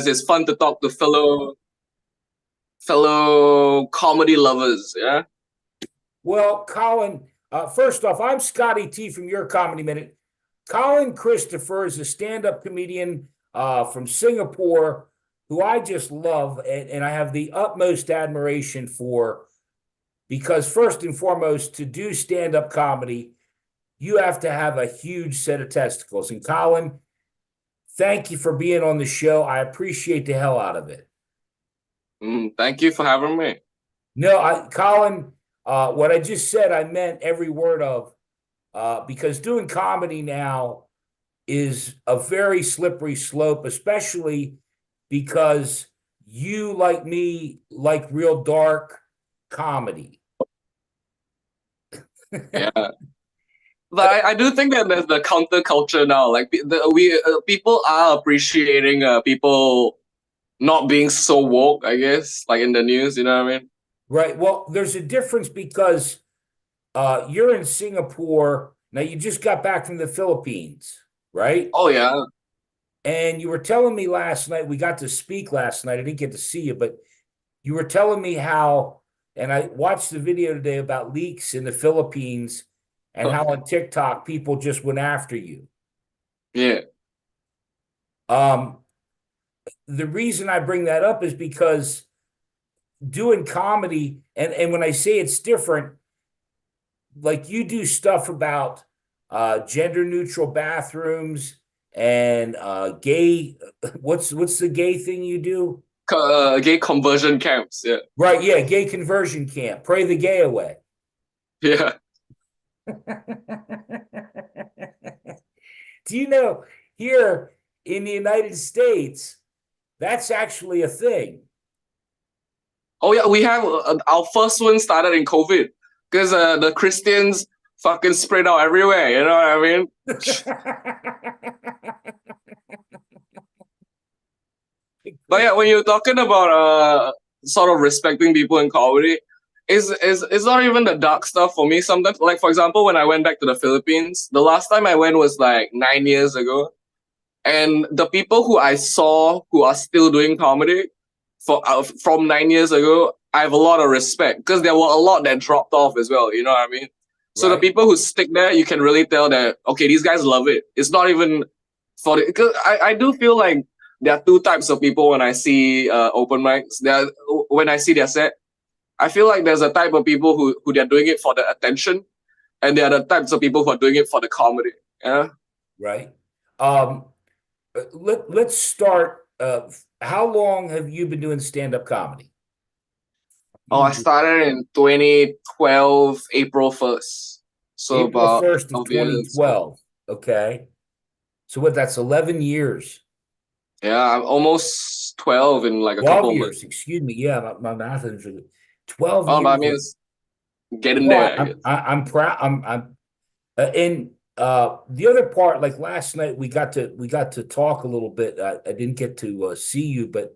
It's fun to talk to fellow comedy lovers. Yeah. Well, Collin, first off, I'm Scotty T from Your Comedy Minute. Collin Christopher is a stand-up comedian from Singapore who I just love and I have the utmost admiration for because first and foremost, to do stand-up comedy, you have to have a huge set of testicles. And Collin, thank you for being on the show. I appreciate the hell out of it. Thank you for having me. No, Collin, what I just said, I meant every word of, because doing comedy now is a very slippery slope, especially because you, like me, like real dark comedy. Yeah. But I do think that there's the counterculture now. Like people are appreciating people not being so woke, I guess, like in the news, you know what I mean? Right. Well, there's a difference because you're in Singapore. Now, you just got back from the Philippines, right? Oh yeah. And you were telling me last night, we got to speak last night. I didn't get to see you, but you were telling me how, and I watched the video today about leaks in the Philippines and how on TikTok people just went after you. Yeah. Um, the reason I bring that up is because doing comedy, and when I say it's different, like you do stuff about gender neutral bathrooms and gay. What's the gay thing you do? Gay conversion camps. Yeah. Right, yeah, gay conversion camp. Pray the gay away. Yeah. Do you know here in the United States, that's actually a thing? Oh yeah, we have our first one started in COVID because the Christians fucking spread out everywhere. You know what I mean? But yeah, when you're talking about sort of respecting people in comedy, is not even the dark stuff for me. Sometimes, like for example, when I went back to the Philippines, the last time I went was like 9 years ago, and the people who I saw who are still doing comedy from 9 years ago, I have a lot of respect because there were a lot that dropped off as well. You know what I mean? So the Right. people who stick there, you can really tell that okay, these guys love it. It's not even for the because I do feel like there are two types of people when I see open mics. When I see their set, I feel like there's a type of people who they're doing it for the attention, and there are the types of people who are doing it for the comedy. Yeah. Right. Um, let's start. How long have you been doing stand-up comedy? Oh, I started in 2012, April 1st. So April about 1st of 12 years. 2012. Okay. So what, that's 11 years. Yeah, I'm almost 12 in like a 12 couple of months. years, excuse me. Yeah, my math is really 12 Oh, but I years. mean, it's getting No, there, I guess. I'm proud. I'm and the other part, like last night, we got to talk a little bit. I didn't get to see you, but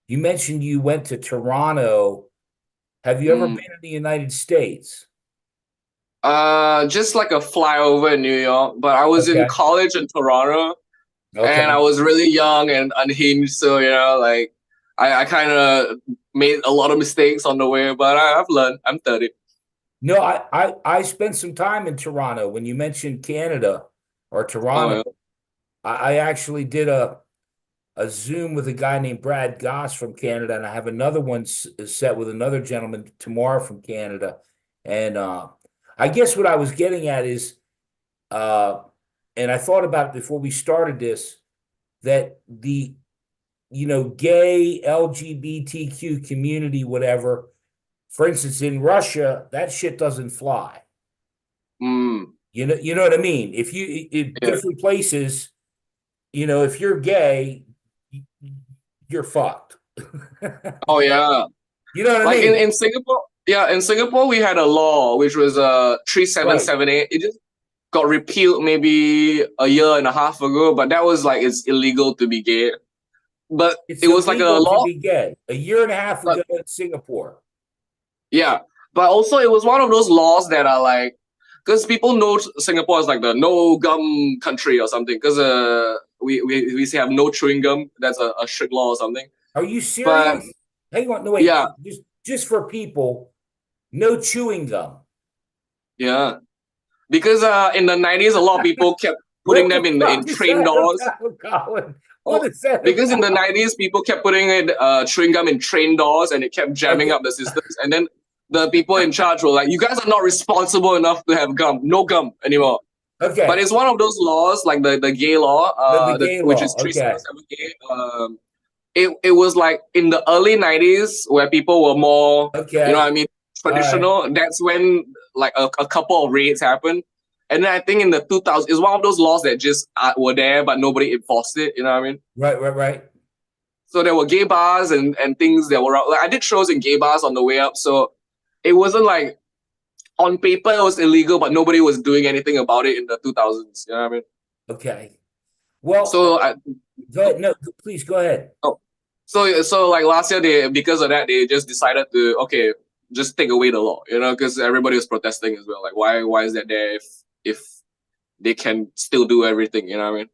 you mentioned you went to Toronto. Have you ever Mm. been in the United States? Just like a flyover in New York, but I was in Okay. college in Toronto, and I Okay. was really young and unhinged, so like I kind of made a lot of mistakes on the way, but I've learned. I'm 30. No, I spent some time in Toronto. When you mentioned Canada or Oh Toronto, yeah. I actually did a Zoom with a guy named Brad Goss from Canada, and I have another one set with another gentleman tomorrow from Canada. And I guess what I was getting at is, uh, and I thought about it before we started this, that the gay LGBTQ community, whatever, for instance, in Russia, that shit doesn't fly. Mm, You know what I mean? If you in yeah. different places, if you're gay, you're fucked. Oh yeah. You know what I Like mean? in Singapore, yeah, in Singapore we had a law which was Right. 3778. It just got repealed maybe a year and a half ago, but that was like it's illegal to be gay. But It's it was like a illegal to law, be gay. A year and a half but ago in Singapore. yeah. But also it was one of those laws that are like because people know Singapore is like the no gum country or something. Because we say have no chewing gum. That's a strict law or something. Are you But serious? Hang on, no wait. yeah, Just for people, no chewing gum. yeah. Because in the 90s, a lot of people kept putting What them the in fuck is train that doors. about, Colin? What Oh, is that because in the about? 90s, people kept putting it chewing gum in train doors and it kept jamming Okay. up the systems. And then the people in charge were like, "You guys are not responsible enough to have gum. No gum anymore." But Okay. it's one of those laws, like the gay law, The gay which is law. Okay. 3778. It was like in the early 90s where people were more, you know Okay. what I mean, All right. traditional. That's when like a couple of raids happened. And then I think in the 2000s, it's one of those laws that just were there, but nobody enforced it. You know what I mean? Right. So there were gay bars and things that were out. Like I did shows in gay bars on the way up. So it wasn't like on paper it was illegal, but nobody was doing anything about it in the 2000s. You know what I mean? Okay. Well, So I, go ahead. No, please go ahead. oh, so like last year, they because of that they just decided to okay, just take away the law, you know, because everybody was protesting as well. Like why is that there if they can still do everything, you know what I mean?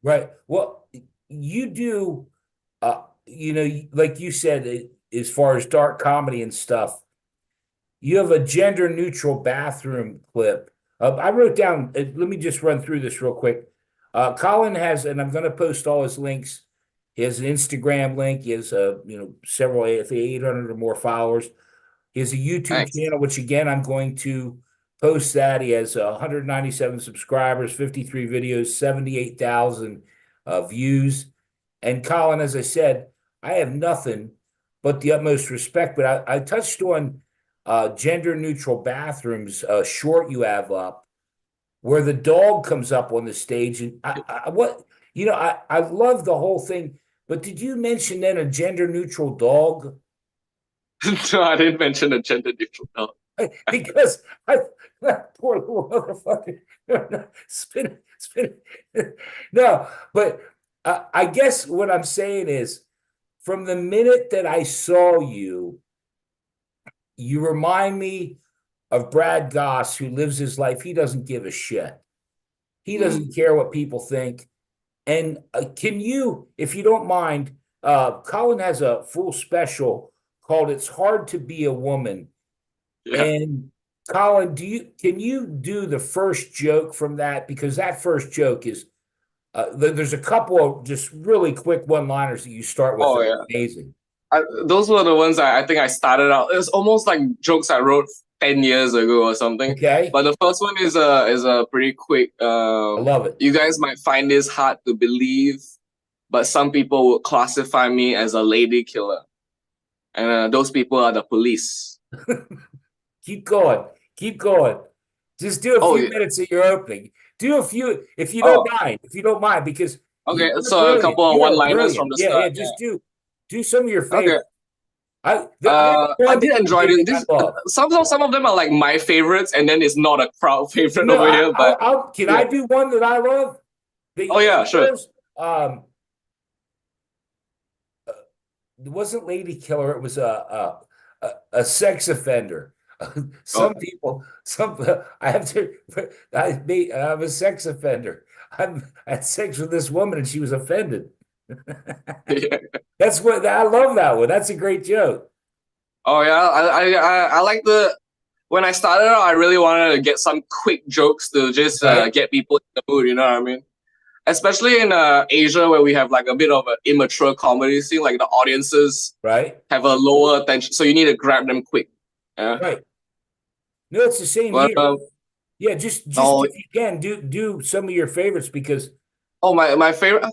Right. Well, you do, like you said, as far as dark comedy and stuff, you have a gender neutral bathroom clip. I wrote down, let me just run through this real quick. Collin has, and I'm going to post all his links. He has an Instagram link. He has, several, 800 or more followers. He has a YouTube Thanks. channel, which again, I'm going to post that. He has 197 subscribers, 53 videos, 78,000 views. And Collin, as I said, I have nothing but the utmost respect. But I touched on gender neutral bathrooms, short you have up, where the dog comes up on the stage. And I love the whole thing. But did you mention then a gender neutral dog? No, I didn't mention a gender neutral. No. Because that poor little motherfucker spin. No, but I guess what I'm saying is from the minute that I saw you, you remind me of Brad Goss, who lives his life. He doesn't give a shit. He doesn't care what people think. And can you, if you don't mind, Collin has a full special called "It's Hard to Be a Woman." Yeah. And Collin, can you do the first joke from that? Because that first joke is there's a couple of just really quick one-liners that you start with Oh that yeah. are amazing. Those were the ones I think I started out. It was almost like jokes I wrote 10 years ago or something. Okay, But the first one is a pretty quick. I love it. You guys might find this hard to believe, but some people would classify me as a lady killer, and those people are the police. Keep going, keep going. Just do a Oh few yeah. minutes at your opening. Do a few if you Oh, don't mind. If you don't mind, because okay. you're So a brilliant. couple of You are one-liners from brilliant. the Yeah. start. Just do some of your Yeah. Okay. favorites. There's I one did that you enjoy did it. that This I love. some of them are like my favorites, and then it's not a crowd favorite No, over here. But can yeah. I do one that I love? Oh yeah, sure. Yours? It wasn't lady killer. It was a sex offender. Oh, I have to. I'm a sex offender. I had sex with this woman and she was offended. yeah. That's what I love that one. That's a great joke. Oh yeah. I like the when I started out. I really wanted to get some quick jokes to just Right, get people in the mood. You know what I mean? Especially in Asia, where we have like a bit of an immature comedy scene, like the audiences right, have a lower attention, so you need to grab them quick. Yeah. right. No, it's the same But here. Yeah, just oh, if you can do some of your favorites because oh my favorite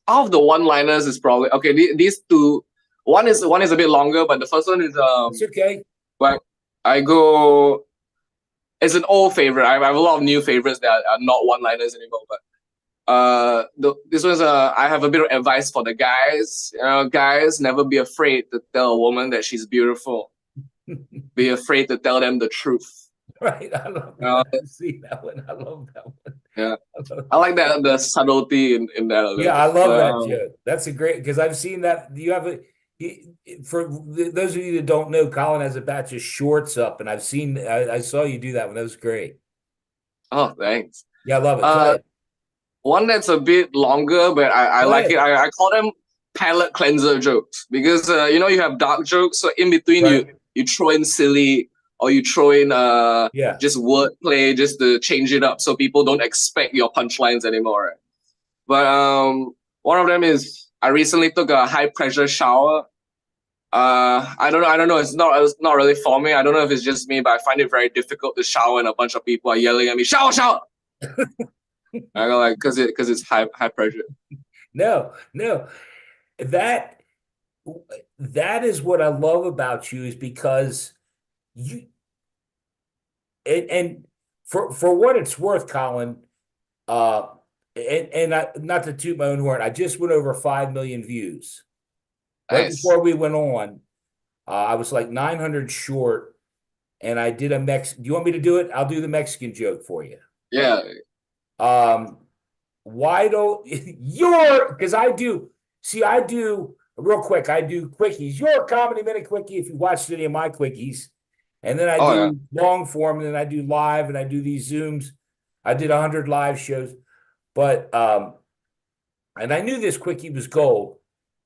out of the one-liners is probably okay. These two, one is a bit longer, but the first one is it's okay. like I go. It's an old favorite. I have a lot of new favorites that are not one-liners anymore, but this was I have a bit of advice for the guys. You know, guys, never be afraid to tell a woman that she's beautiful. Be afraid to tell them the truth. Right, I love You know? that. I see that one. I love that one. Yeah, I love I like that the subtlety in that a little Yeah, bit. I love But that joke. That's a great because I've seen that. You have for those of you that don't know, Collin has a batch of shorts up, and I saw you do that one. That was great. oh, thanks. Yeah, I love it. Go Uh, ahead. one that's a bit longer, but I Go like it. ahead. I call them palate cleanser jokes because you know you have dark jokes, so in between Right. you throw in silly or you throw in Yeah. just wordplay just to change it up so people don't expect your punchlines anymore. Right? But one of them is I recently took a high pressure shower. I don't know. It's not really for me. I don't know if it's just me, but I find it very difficult to shower, and a bunch of people are yelling at me, "Shower, shower!" I go like, because it's high pressure. No, no. That that is what I love about you is because you and for what it's worth, Colin, uh and I not to toot my own horn, I just went over 5 million views. Right Nice. before we went on, I was like 900 short, and I did a Mex. Do you want me to do it? I'll do the Mexican joke for you. Yeah. Um, why don't your because I do see I do real quick, I do quickies, your comedy minute quickie if you watched any of my quickies, and then I Oh yeah. do long form, and then I do live, and I do these Zooms. I did 100 live shows, but and I knew this quickie was gold.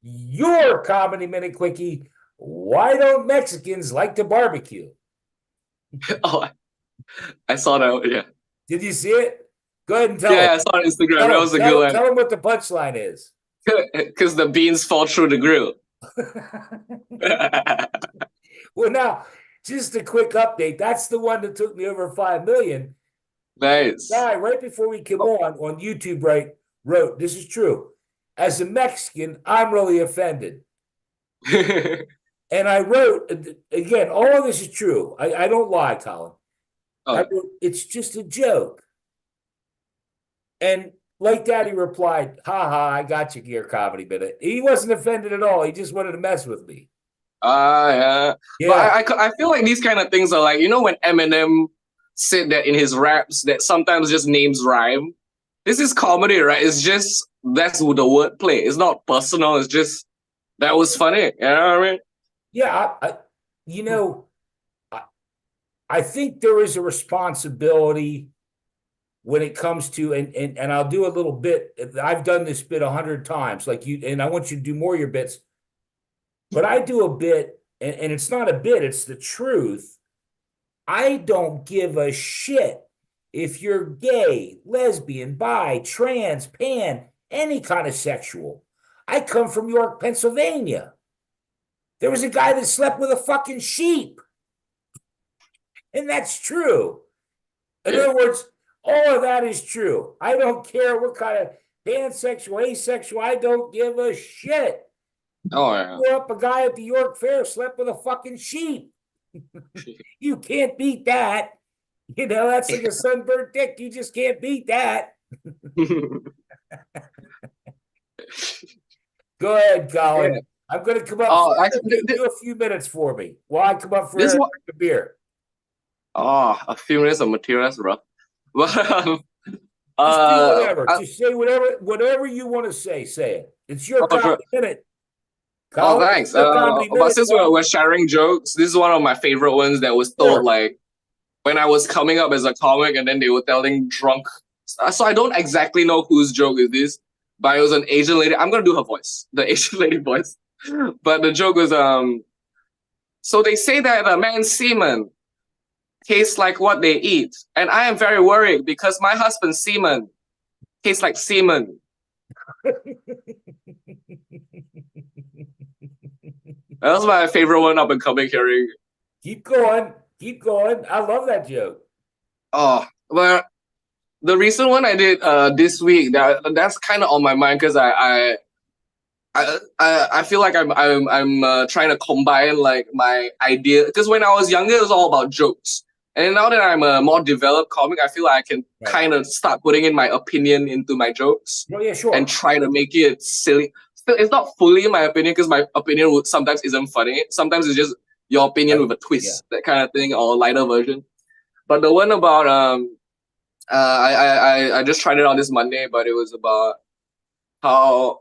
Your comedy minute quickie, why don't Mexicans like to barbecue? Oh, I saw that. Yeah. Did you see it? Go ahead and tell Yeah, them. I saw it on Instagram. Tell That them. was a good Tell them what the punchline is. one. Because the beans fall through the grill. Well, now, just a quick update. That's the one that took me over 5 million. Nice. Guy, right before we came on YouTube, right, wrote, this is true. As a Mexican, I'm really offended. And I wrote, again, all of this is true. I don't lie, Colin. I Oh, wrote, it's just a joke. And like Daddy replied, ha ha, I got you, Gear Comedy Minute. He wasn't offended at all. He just wanted to mess with me. yeah. But Yeah. I feel like these kind of things are like, you know, when Eminem said that in his raps that sometimes just names rhyme. This is comedy, right? It's just that's the wordplay. It's not personal. It's just that was funny. You know what I mean? Yeah. You know, I, I think there is a responsibility when it comes to, and I'll do a little bit. I've done this bit 100 times, like you, and I want you to do more of your bits, but I do a bit, and it's not a bit, it's the truth. I don't give a shit if you're gay, lesbian, bi, trans, pan, any kind of sexual. I come from York, Pennsylvania. There was a guy that slept with a fucking sheep. And that's true. In Yeah. other words, all of that is true. I don't care what kind of pansexual, asexual, I don't give a shit. Oh yeah. Grew up a guy at the York Fair slept with a fucking sheep. You can't beat that. You know, that's like a sunburned dick. You just can't beat that. Go ahead, Colin. Yeah. I'm going to come up for Oh, actually, do a few minutes for me while I come up for this a one. beer. Oh, a few minutes of material. That's rough. But Just do whatever. I, Just say whatever you want to say. Say it. It's your oh, sure. comedy minute. Oh, Colin, it's thanks. your comedy But minute. since we're sharing jokes, this is one of my favorite ones that was told Sure. like when I was coming up as a comic, and then they were telling drunk. So I don't exactly know whose joke is this, but it was an Asian lady. I'm gonna do her voice, the Asian lady voice. But the joke was so they say that a man's semen tastes like what they eat, and I am very worried because my husband's semen tastes like semen. That was my favorite one up and coming hearing. Keep going. Keep going. I love that joke. Oh, well, the recent one I did this week that's kind of on my mind because I feel like I'm trying to combine like my idea because when I was younger it was all about jokes, and now that I'm a more developed comic I feel like I can Right. kind of start putting in my opinion into my jokes Oh, yeah, sure. and try to make it silly. Still, it's not fully my opinion because my opinion would sometimes isn't funny. Sometimes it's just your opinion Right. with a twist, that kind of thing, or a lighter version. But the one about I just tried it on this Monday, but it was about how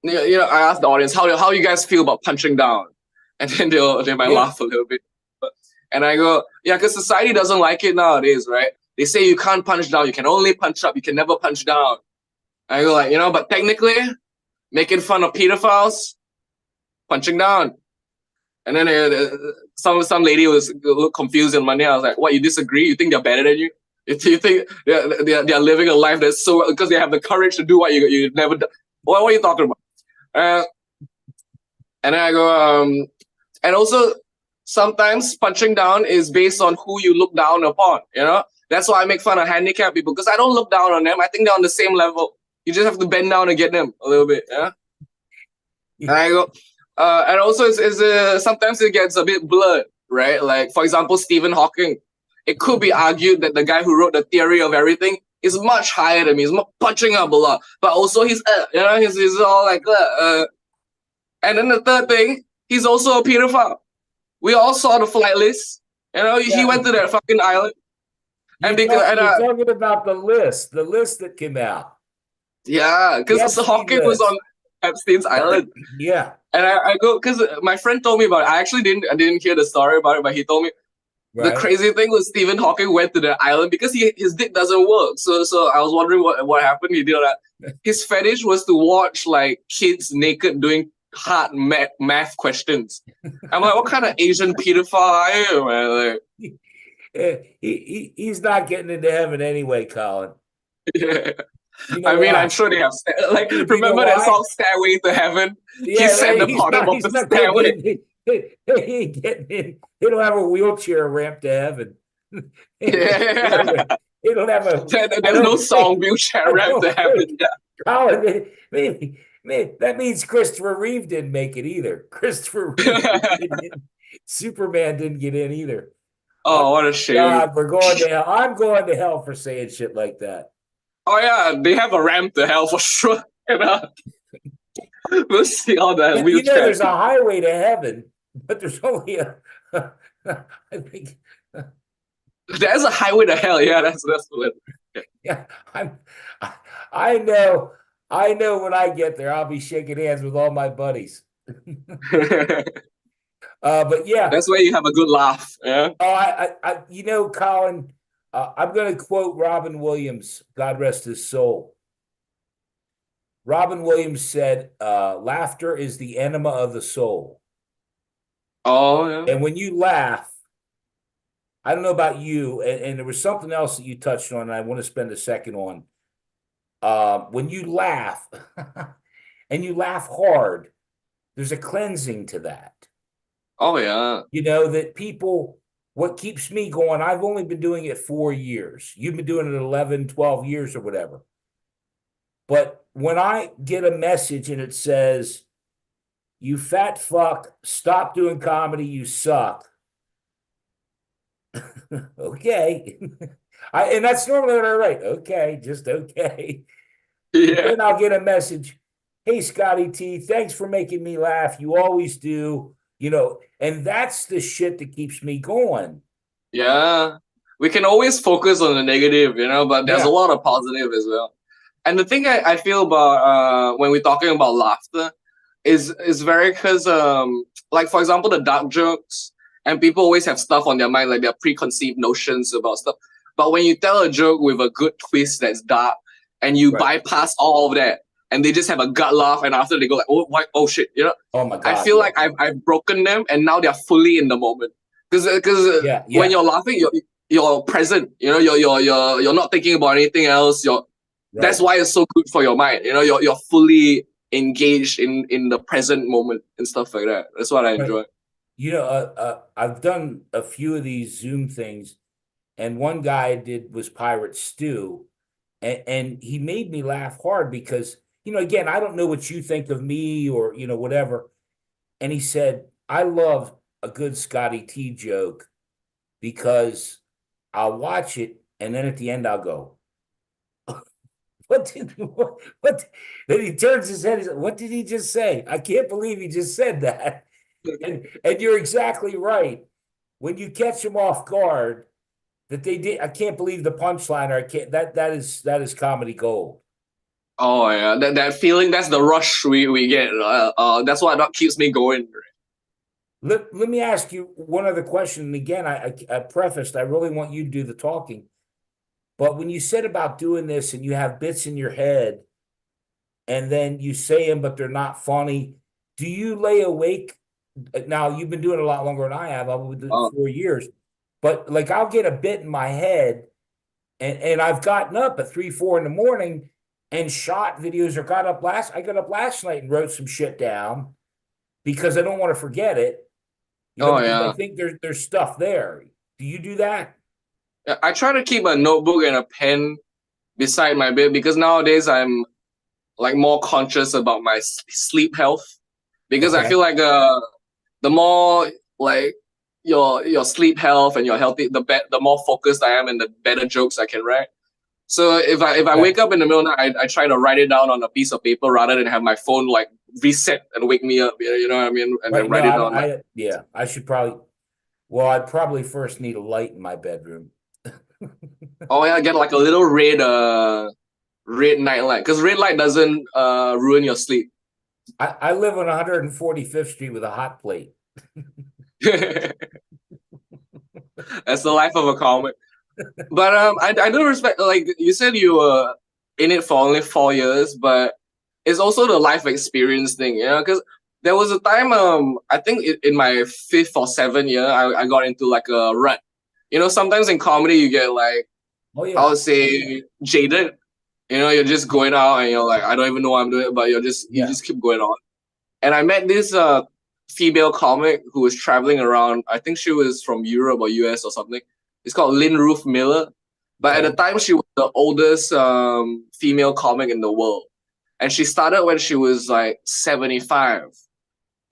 you know I asked the audience how you guys feel about punching down, and then they might Yeah. laugh a little bit, and I go yeah because society doesn't like it nowadays, right? They say you can't punch down. You can only punch up. You can never punch down. I go like, but technically, making fun of pedophiles, punching down. And then some lady was look confused on Monday. I was like, "What? You disagree? You think they're better than you? You think they're living a life that's so because they have the courage to do what you never done? What are you talking about?" And then I go, and also sometimes punching down is based on who you look down upon. That's why I make fun of handicapped people because I don't look down on them. I think they're on the same level. You just have to bend down and get them a little bit. Yeah. And I go, and also it's sometimes it gets a bit blurred, right? Like for example, Stephen Hawking. It could be argued that the guy who wrote the theory of everything is much higher than me. He's punching up a lot, but also he's all like. And then the third thing, he's also a pedophile. We all saw the flight list. He went to that fucking island. You're talking about the list that came out. Yeah, because Hawking was on Epstein's island. Yeah. And I go, because my friend told me about it. I didn't hear the story about it, but he told me. Right. The crazy thing was Stephen Hawking went to the island because his dick doesn't work. So I was wondering what happened. He did that. His fetish was to watch like kids naked doing hard math questions. I'm like, what kind of Asian pedophile are you, man? Like, he's not getting into heaven anyway, Collin. Yeah. I'm sure they have remember that song "Stairway to Heaven"? Yeah, he's at the bottom of the stairway. He ain't getting in. He don't have a wheelchair ramp to heaven. Yeah. He don't have a. There's no song wheelchair ramp to heaven. Yeah. Collin, maybe that means Christopher Reeve didn't make it either. Christopher Reeve Superman didn't get in either. Oh, what a shame! God, we're going to hell. I'm going to hell for saying shit like that. Oh yeah, they have a ramp to hell for sure. We'll see all that. There's a highway to heaven, but there's only I think. There's a highway to hell. Yeah, that's what. Yeah, I know when I get there, I'll be shaking hands with all my buddies. But yeah, that's where you have a good laugh. Yeah. Oh, Collin, I'm going to quote Robin Williams, God rest his soul. Robin Williams said, laughter is the enema of the soul. Oh, yeah. And when you laugh, I don't know about you, and there was something else that you touched on, and I want to spend a second on. When you laugh, and you laugh hard, there's a cleansing to that. Oh, yeah. That people, what keeps me going, I've only been doing it 4 years. You've been doing it 11, 12 years or whatever. But when I get a message and it says, "You fat fuck, stop doing comedy, you suck." Okay. And that's normally what I write. Okay, just okay. Yeah. Then I'll get a message, "Hey, Scotty T, thanks for making me laugh. You always do." And that's the shit that keeps me going. Yeah. We can always focus on the negative, but there's a lot of positive as well. And the thing I feel about when we're talking about laughter is very because like for example the dark jokes, and people always have stuff on their mind, like their preconceived notions about stuff. But when you tell a joke with a good twist that's dark and you bypass all of that and they just have a gut laugh and after they go like, oh shit, Oh my God. I feel like I've broken them and now they're fully in the moment. Because when you're laughing, you're present, you're not thinking about anything else. That's why it's so good for your mind. You're fully engaged in the present moment and stuff like that. That's what I enjoy. I've done a few of these Zoom things, and one guy I did was Pirate Stew, and he made me laugh hard because, again, I don't know what you think of me or, whatever. And he said, "I love a good Scotty T joke because I'll watch it and then at the end I'll go, what? Then he turns his head. He said, what did he just say? I can't believe he just said that." And you're exactly right. When you catch them off guard, that they did, I can't believe the punchline, or I can't. That is comedy gold. Oh yeah, that feeling. That's the rush we get. That's what keeps me going. Let me ask you one other question. And again, I prefaced, I really want you to do the talking. But when you said about doing this and you have bits in your head and then you say them, but they're not funny, do you lay awake? Now, you've been doing it a lot longer than I have. I've been doing it Oh, 4 years. But like I'll get a bit in my head and I've gotten up at 3, 4 in the morning and shot videos or I got up last night and wrote some shit down because I don't want to forget it, oh because I yeah. think there's stuff there. Do you do that? I try to keep a notebook and a pen beside my bed because nowadays I'm like more conscious about my sleep health because I Okay. feel like the more like your sleep health and your healthy the more focused I am and the better jokes I can write. So if I Okay. wake up in the middle of the night, I try to write it down on a piece of paper rather than have my phone like reset and wake me up. You know what I mean? And then Right. No, write it down. Like, yeah, I should probably, well, I'd probably first need a light in my bedroom. oh yeah, get like a little red night light because red light doesn't ruin your sleep. I live on 145th Street with a hot plate. That's the life of a comic. But I do respect, like you said, you were in it for only 4 years, but it's also the life experience thing, you know, because there was a time I think in my fifth or seventh year I got into like a rut. You know, sometimes in comedy you get like, Oh I yeah. would say, jaded. You know, you're just going out and you're like, I don't even know what I'm doing, but you Yeah. just keep going on. And I met this female comic who was traveling around. I think she was from Europe or US or something. It's called Lynn Ruth Miller. But at the Okay. time, she was the oldest female comic in the world. And she started when she was like 75.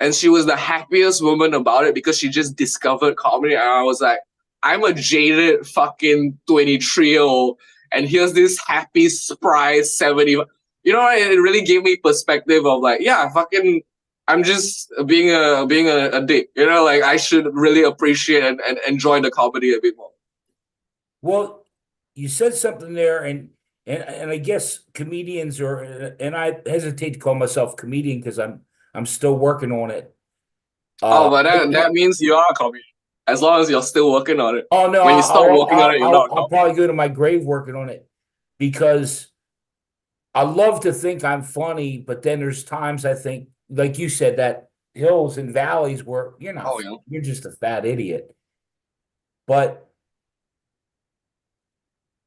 And she was the happiest woman about it because she just discovered comedy. And I was like, I'm a jaded fucking 23-year-old. And here's this happy, surprise 70. You know, it really gave me perspective of like, yeah, fucking, I'm just being a dick. You know, like I should really appreciate and enjoy the comedy a bit more. Well, you said something there, and I guess comedians are, and I hesitate to call myself comedian because I'm still working on it. Oh, but I that means you are a comedian. As long as you're still working on it. Oh no, When you stop working on it, you're not a I'll probably go to my grave working on it because I love to think I'm funny, but then there's times I think, like you said, that hills and valleys where you're not, Oh, yeah. you're just a fat idiot. But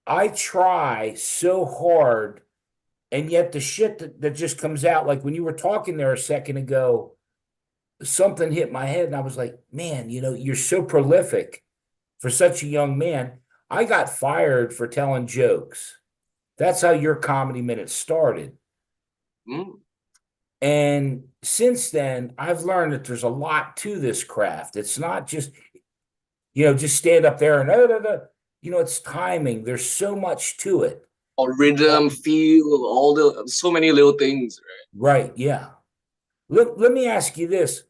I try so hard, and yet the shit that just comes out, like when you were talking there a second ago, something hit my head, and I was like, man, you're so prolific for such a young man. I got fired for telling jokes. That's how your comedy minute started. Mm. And since then, I've learned that there's a lot to this craft. It's not just, just stand up there and, it's timing. There's so much to it. Or rhythm, feel, all the so many little things. Right. Yeah. Let me ask you this.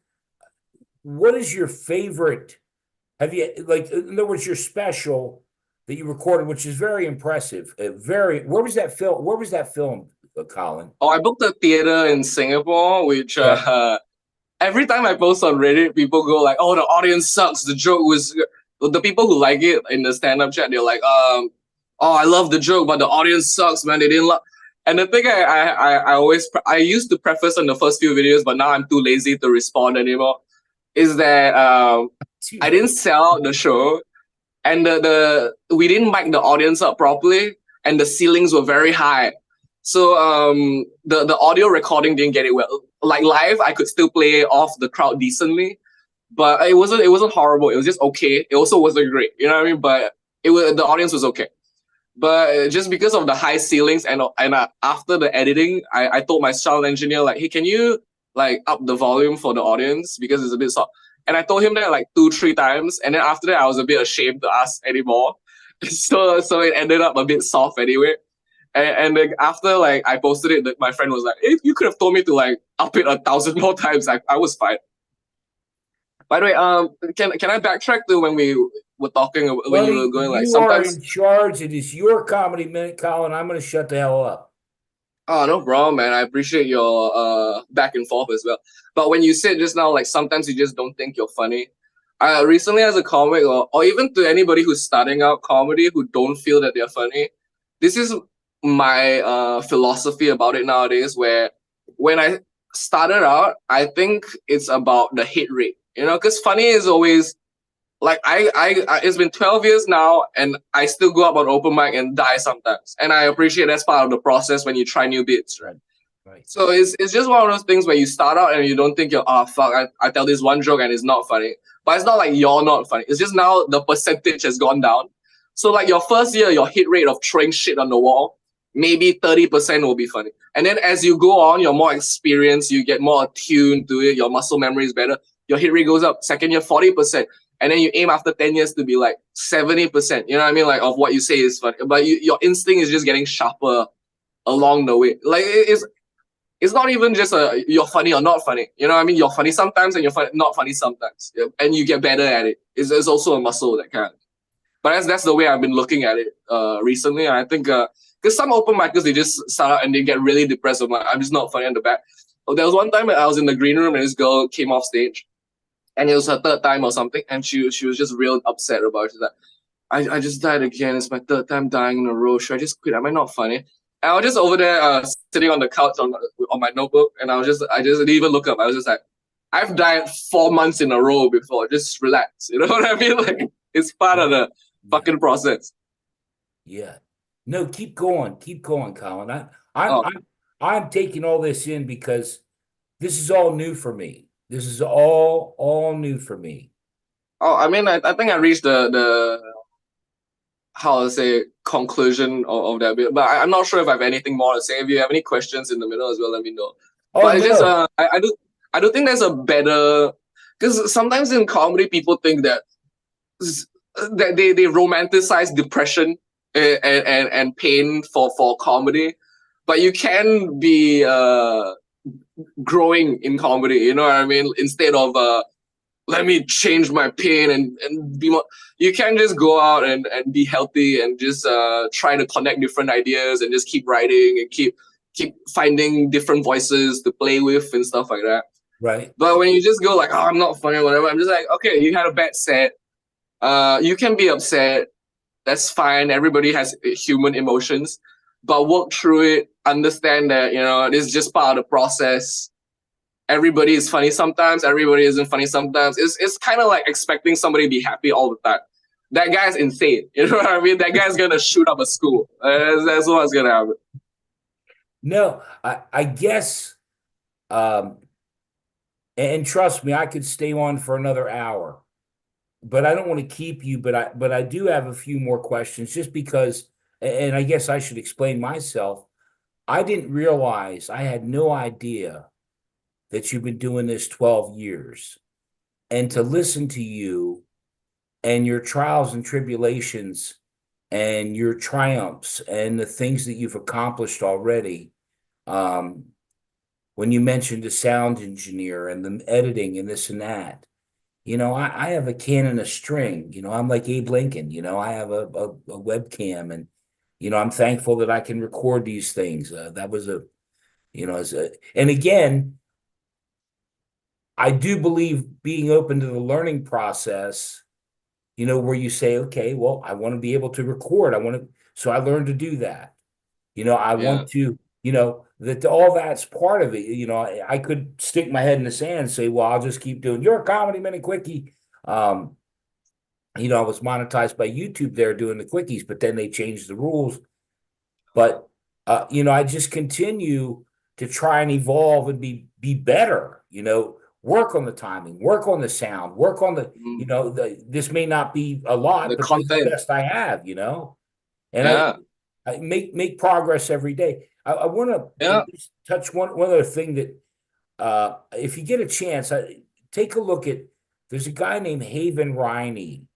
What is your favorite? Have you, like, in other words, your special that you recorded, which is very impressive. Where was that film? Where was that film, Collin? Oh, I booked a theater in Singapore, which Okay. every time I post on Reddit, people go like, "Oh, the audience sucks. The joke was." The people who like it in the stand-up chat, they're like, "Oh, I love the joke, but the audience sucks, man. They didn't love." And the thing I always I used to preface on the first few videos, but now I'm too lazy to respond anymore. Is that I didn't sell out the show, and the we didn't mic the audience up properly, and the ceilings were very high. So the audio recording didn't get it well. Like live, I could still play off the crowd decently, but it wasn't horrible. It was just okay. It also wasn't great. You know what I mean? But the audience was okay. But just because of the high ceilings and after the editing, I told my sound engineer like, hey, can you like up the volume for the audience because it's a bit soft. And I told him that like 2-3 times, and then after that I was a bit ashamed to ask anymore. So it ended up a bit soft anyway. And then after like I posted it, my friend was like, "Hey, you could have told me to like up it 1,000 more times. I was fine." By the way, can I backtrack to when we were talking when you were Buddy, going like you are sometimes. in charge. It is your comedy minute, Colin. I'm going to shut the hell up. Oh, no problem, man. I appreciate your back and forth as well. But when you said just now, like sometimes you just don't think you're funny. Recently as a comic, or even to anybody who's starting out comedy who don't feel that they're funny, this is my philosophy about it nowadays. Where when I started out, I think it's about the hit rate. You know, because funny is always like it's been 12 years now, and I still go up on open mic and die sometimes, and I appreciate that's part of the process when you try new bits, right? Right. So it's just one of those things where you start out and you don't think you're, oh fuck, I tell this one joke and it's not funny. But it's not like you're not funny. It's just now the percentage has gone down. So like your first year, your hit rate of throwing shit on the wall, maybe 30% will be funny. And then as you go on, you're more experienced, you get more attuned to it, your muscle memory is better, your hit rate goes up. Second year, 40%. And then you aim after 10 years to be like 70%. You know what I mean? Like of what you say is funny. But your instinct is just getting sharper along the way. Like it's not even just you're funny or not funny. You know what I mean? You're funny sometimes and you're not funny sometimes. Yeah? And you get better at it. It's also a muscle that kind. But that's the way I've been looking at it recently. And I think because some open micers, they just start out and they get really depressed. I'm just not funny on the back. Oh, there was one time I was in the green room and this girl came off stage, and it was her third time or something, and she was just real upset about it. She's like, I just died again. It's my third time dying in a row. Should I just quit? Am I not funny? And I was just over there sitting on the couch on my notebook, and I just didn't even look up. I was just like, I've died 4 months in a row before. Just relax. You know what I mean? Like it's part of the fucking process. Yeah. No, keep going, Collin. Oh, I'm taking all this in because this is all new for me. This is all new for me. I mean, I think I reached the how to say conclusion of that bit, but I'm not sure if I have anything more to say. If you have any questions in the middle as well, let me know. Oh But it's just no. I do think there's a better, because sometimes in comedy people think that they romanticize depression and pain for comedy, but you can be growing in comedy. You know what I mean? Instead of let me change my pain and be more, you can just go out and be healthy and just try to connect different ideas and just keep writing and keep finding different voices to play with and stuff like that. Right. But when you just go like, oh, I'm not funny or whatever, I'm just like, okay, you had a bad set. You can be upset. That's fine. Everybody has human emotions, but work through it. Understand that, you know, it's just part of the process. Everybody is funny sometimes. Everybody isn't funny sometimes. It's kind of like expecting somebody to be happy all the time. That guy's insane. You know what I mean? That guy's gonna shoot up a school. That's what's gonna happen. No, I guess and trust me, I could stay on for another hour, but I don't want to keep you, but I do have a few more questions just because, and I guess I should explain myself. I didn't realize, I had no idea that you've been doing this 12 years. And to listen to you and your trials and tribulations and your triumphs and the things that you've accomplished already. When you mentioned the sound engineer and the editing and this and that, I have a can and a string. I'm like Abe Lincoln. I have a webcam, and I'm thankful that I can record these things. That was and again, I do believe being open to the learning process, where you say, okay, well, I want to be able to record. So I learned to do that. I Yeah. want to, that all that's part of it. I could stick my head in the sand and say, well, I'll just keep doing your comedy minute quickie. I was monetized by YouTube there doing the quickies, but then they changed the rules. But I just continue to try and evolve and be better, work on the timing, work on the sound, work on the, this may not be a lot, The but this is the content. best I have, and Yeah. I make progress every day. I want to Yeah. touch one other thing that if you get a chance, take a look at. There's a guy named Haven Riney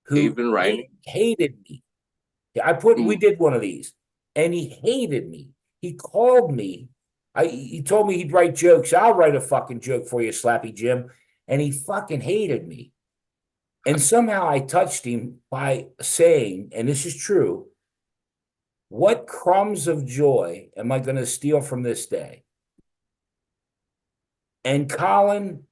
who Even writing. hated me. We Mm. did one of these, and he hated me. He called me. He told me he'd write jokes. I'll write a fucking joke for you, Slappy Jim. And he fucking hated me. And somehow I touched him by saying, and this is true, what crumbs of joy am I going to steal from this day? And Collin,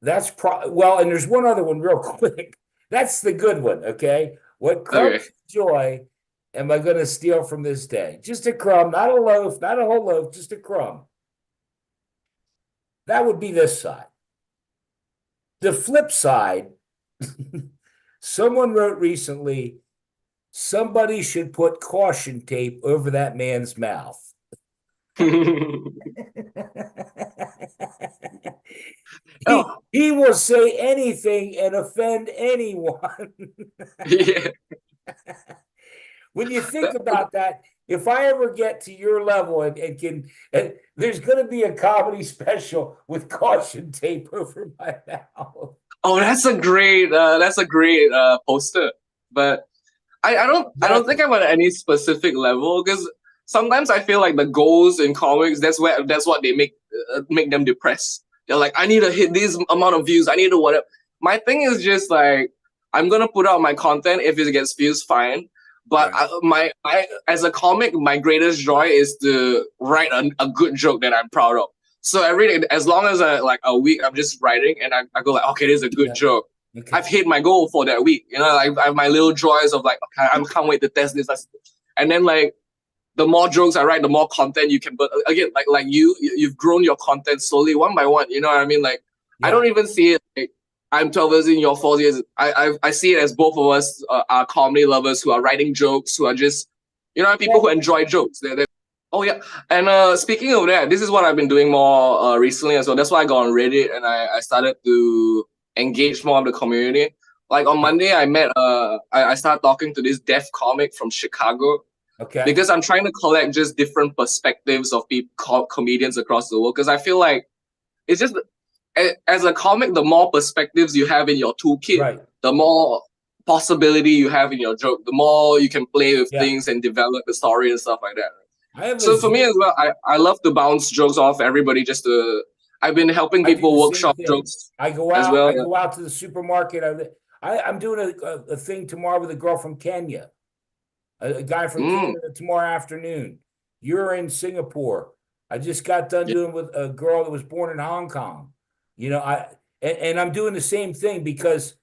well, and there's one other one real quick. That's the good one, okay? What crumbs Okay. of joy am I going to steal from this day? Just a crumb, not a loaf, not a whole loaf, just a crumb. That would be this side. The flip side, someone wrote recently, somebody should put caution tape over that man's mouth. Oh, he will say anything and offend anyone. yeah. When you think about that, if I ever get to your level and can, there's going to be a comedy special with caution tape over my mouth. Oh, that's a great poster. But I don't think I'm at any specific level because sometimes I feel like the goals in comics that's what they make them depressed. They're like, I need to hit this amount of views. I need to whatever. My thing is just like I'm gonna put out my content if it gets views, fine. But Right. my as a comic, my greatest joy is to write a good joke that I'm proud of. So every day, as long as like a week, I'm just writing and I go like, okay, this is a good Yeah. joke. Okay. I've hit my goal for that week. You know, like I have my little joys of like, okay, I can't wait to test this. And then like the more jokes I write, the more content you can. But again, like you've grown your content slowly, one by one. You know what I mean? Like I Yeah. don't even see it. Like, I'm 12 years in, you're 4 years. I see it as both of us are comedy lovers who are writing jokes, who are just, you know, people who enjoy jokes. Oh yeah, and speaking of that, this is what I've been doing more recently as well. That's why I got on Reddit and I started to engage more of the community. Like on Monday, I started talking to this deaf comic from Chicago Okay. because I'm trying to collect just different perspectives of people, comedians across the world. Because I feel like it's just as a comic, the more perspectives you have in your toolkit, Right. the more possibility you have in your joke, the more you can play with Yeah. things and develop the story and stuff like that. I have So for me as well, I love to bounce jokes off everybody. Just to I've been helping I do people the same workshop thing. jokes I go as out. well. I go out to the supermarket. I'm doing a thing tomorrow with a girl from Kenya, a guy from Canada tomorrow afternoon. You're in Singapore. I just got done Yeah. doing with a girl that was born in Hong Kong. You know, and I'm doing the same thing because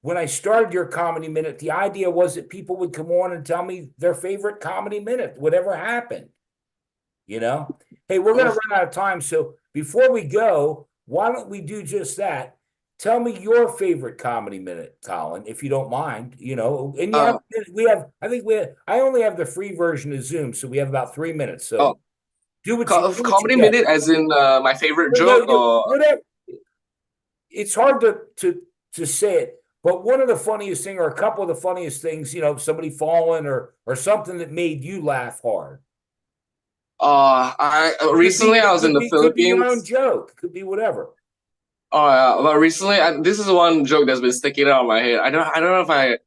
when I started your comedy minute, the idea was that people would come on and tell me their favorite comedy minute, whatever happened. You know, hey, we're going to run out of time. So before we go, why don't we do just that? Tell me your favorite comedy minute, Collin, if you don't mind. You know, and you have, I think I only have the free version of Zoom, so we have about 3 minutes. So do what you Comedy get. minute, as in my favorite No, joke, or whatever. It's hard to say it, but one of the funniest thing, or a couple of the funniest things, you know, somebody falling or something that made you laugh hard. I recently I was in the Could be your own Philippines. joke. Could be whatever. Oh yeah, but recently this is one joke that's been sticking out in my head. I don't know if I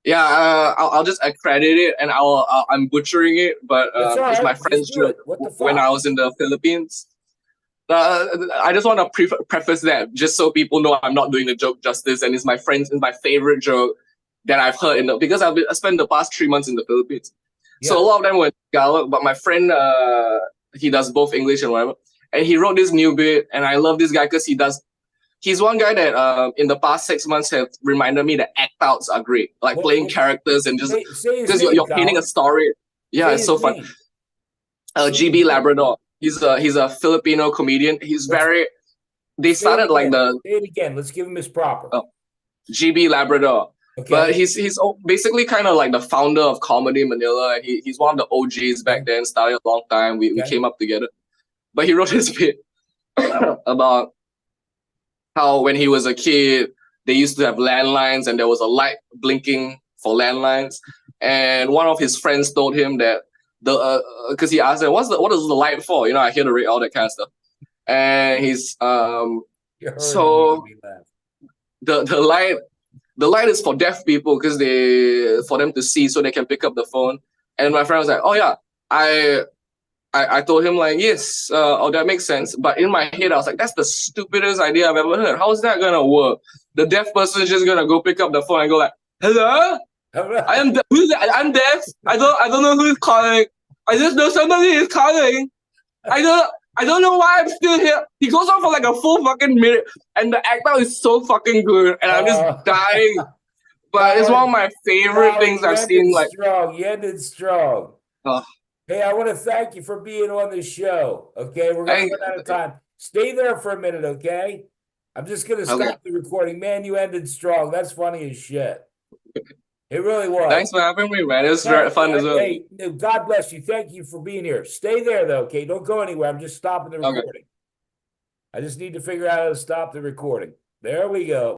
yeah I'll just accredit it and I'm butchering it, but That's all it's right. my Just friend's do joke it. What the when fuck? I was in the Philippines. I just want to preface that just so people know I'm not doing the joke justice, and it's my favorite joke that I've heard because I spent the past 3 months in the Philippines, so a Yeah. lot of them were in Tagalog. But my friend, he does both English and whatever, and he wrote this new bit, and I love this guy because he's one guy that in the past 6 months have reminded me that act outs are great, like playing characters and just say his because name, you're painting a Collin. story. Yeah, Say it's his so fun. name. Say GB his name. Labrador. He's a Filipino comedian. He's very. They Say it started like again. the Say it again. Let's give him his proper. GB Labrador. But Okay. he's basically kind of like the founder of Comedy Manila. He's one of the OGs back then. Started a long time. We came up together. But he wrote this bit about how when he was a kid they used to have landlines and there was a light blinking for landlines, and one of his friends told him that the because he asked him what is the light for? You know, I hear the all that kind of stuff, and he's so the light is for deaf people because for them to see so they can pick up the phone. And my friend was like, oh yeah, I told him like, yes, that makes sense. But in my head, I was like, that's the stupidest idea I've ever heard. How is that gonna work? The deaf person is just gonna go pick up the phone and go like, hello, I am who's that? I'm deaf. I don't know who's calling. I just know somebody is calling. I don't know why I'm still here. He goes on for like a full fucking minute, and the act out is so fucking good, and I'm just dying. but it's one of Colin, my favorite Colin, things you I've ended seen. Like, strong. You ended strong. uh, Hey, I want to thank you for being on the show. Okay, we're gonna I, run out of time. Stay there for a minute, okay? I'm just gonna okay. stop the recording. Man, you ended strong. That's funny as shit. It really was. Thanks for having me, man. It was very fun as well. Hey, God bless you. Thank you for being here. Stay there though, okay? Don't go anywhere. I'm just stopping the Okay. recording. I just need to figure out how to stop the recording. There we go.